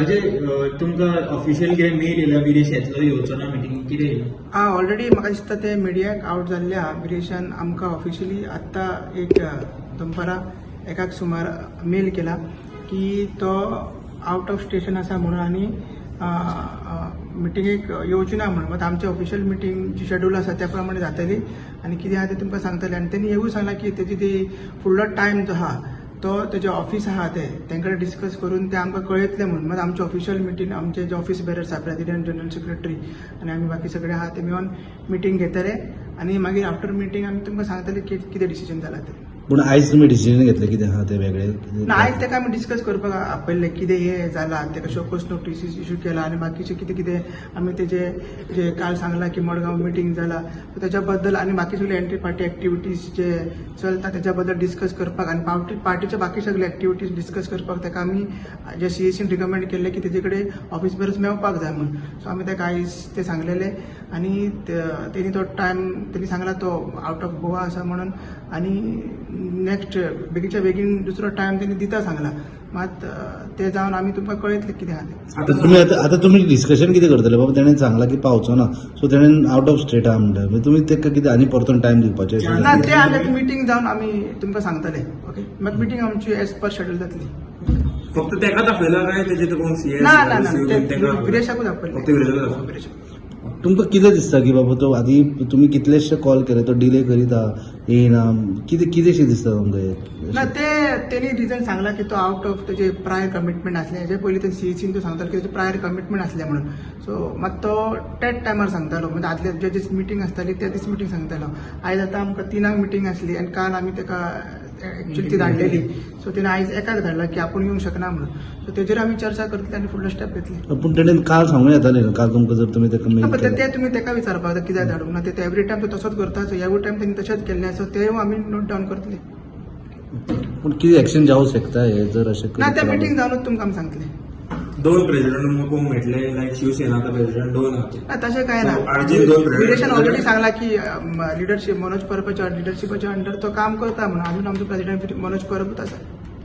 अजय तुमका ऑफिशियल कितें मेल येयला विदेश येतलो येवचो ना मिटींग कितें येयला? ऑलरेडी म्हाका दिसता ते मिडियाक आउट जाल्ले आहा. विदेशान आमकां ऑफिशियली आत्ता एक दनपारा एकाक सुमार मेल केला की तो आउट ऑफ स्टेशन आसा म्हणून आनी मिटिंगेक येवची ना म्हणून. मात आमची ऑफिशियल मिटींग जी शेड्यूल आसा त्या प्रमाणे जातली आनी कितें आहा तें तुमकां सांगतले. आनी तेणी हेवूय सांगला की तेजी ती फुडलो टायम जो आहा तो तेजे ऑफिस आहा तेंकडे डिस्कस करून ते आमकां कळयतले म्हणून. मात आमचे ऑफिशियल मिटींग आमचे जे ऑफिस बेरर्स आहा प्रेसिडेंट जनरल सेक्रेटरी आनी आमी बाकी सगळे आहा ते मेळोन मिटींग घेतले आनी मागीर आफ्टर मिटींग आमी तुमकां सांगतले की कितें डिसिजन जालां तें. पूण आयज तुमी डिसिजन घेतलें कितें आहा तें वेगळें? आयज तेका आमी डिस्कस करपाक आपयल्ले कितें हे जाला तेका शोकॉस नोटीस इश्यू केला आनी बाकीचे कितें कितें आमी तेजे जे काल सांगला की मडगांव मिटींग जाला तेच्या बद्दल आनी बाकी सगळे एंटी पार्टी एक्टिविटीज जे चलता तेच्या बद्दल डिस्कस करपाक आनी पार्टीचे बाकी सगळे एक्टिविटीज डिस्कस करपाक तेका आमी जे सीएसीन रिकमेंड केल्ले की तेजे कडेन ऑफिस बेरर्स मेळपाक जाय म्हणून. सो आमी तेका आयज ते सांगलेले आनी तेणी तो टायम तेणी सांगला तो आउट ऑफ गोवा आसा म्हणून आनी नेक्स्ट बेगीच्या बेगीन दुसरो टायम तेणी दिता सांगला. मात ते जावन आमी तुमकां कळयतले कितें आहा तें. आता तुम्ही डिस्कशन कितें करतले बाबा? तेणें सांगला की पावचो ना सो तेणें आउट ऑफ स्टेट आहा म्हणटा म्हणजे तुमी तेका कितें आनी परतून टायम दिवपाचें? ना ते आमी मिटींग जावन आमी तुमकां सांगतले. ओके मात मिटींग आमची एज पर शेड्यूल जातली. फक्त तेका दाखयला काय तेजे तो कोण सीएस ना ना ना विदेशाकूच आपयले. फक्त विदेशाकूच आपयले. विदेशाक. तुमकां कितें दिसता की बाबा तो आदी तुमी कितलेशे कॉल केले तो डिले करीत आहा येयना कितेंशें दिसता तुमकां? ना तेणी रिजन सांगला की तो आउट ऑफ तेजे प्रायर कमिटमेंट आसले. हेजे पयलीं ते सीएसीन तो सांगतालो की तेजे प्रायर कमिटमेंट आसले म्हणून. सो मात तो तेच टायमार सांगतालो म्हणजे आदले जे दीस मिटींग आसताली त्या दीस मिटींग सांगतालो. आयज आतां आमकां 3 मिटींग आसली आनी काल आमी तेका एक्चुअली ती धाडलेली. सो तेणें आयज एकाक धाडला की आपूण येवंक शकना म्हणून. सो तेजेर आमी चर्चा करतले आनी फुडलो स्टेप घेतले. पूण तेणें काल सांगूं येतालें न्हू काल तुमकां जर तुमी तेका मेल केलो. ते तुमी तेका विचारपाक जाय कित्याक धाडूंक ना ते एवरी टायम तो तसोच करता. सो ह्या टायम तेणी तशेंच केल्लें सो ते आमी नोट डावन करतले. पूण कितें एक्शन जावंक शकता हे जर अशें ना ते करीत मिटींग जावनूच तुमकां आमी सांगतले. 2 प्रेसिडेंट कोण मेळटले लायक शिवसेनाचा प्रेसिडेंट 2 आहात. ना तशें कांय ना. अर्जीन 2 विदेशान ऑलरेडी सांगला की लिडरशीप मनोज परबच्या लिडरशिपाच्या अंडर तो काम करता म्हणून. अजून आमचो प्रेसिडेंट मनोज परबूच आसा.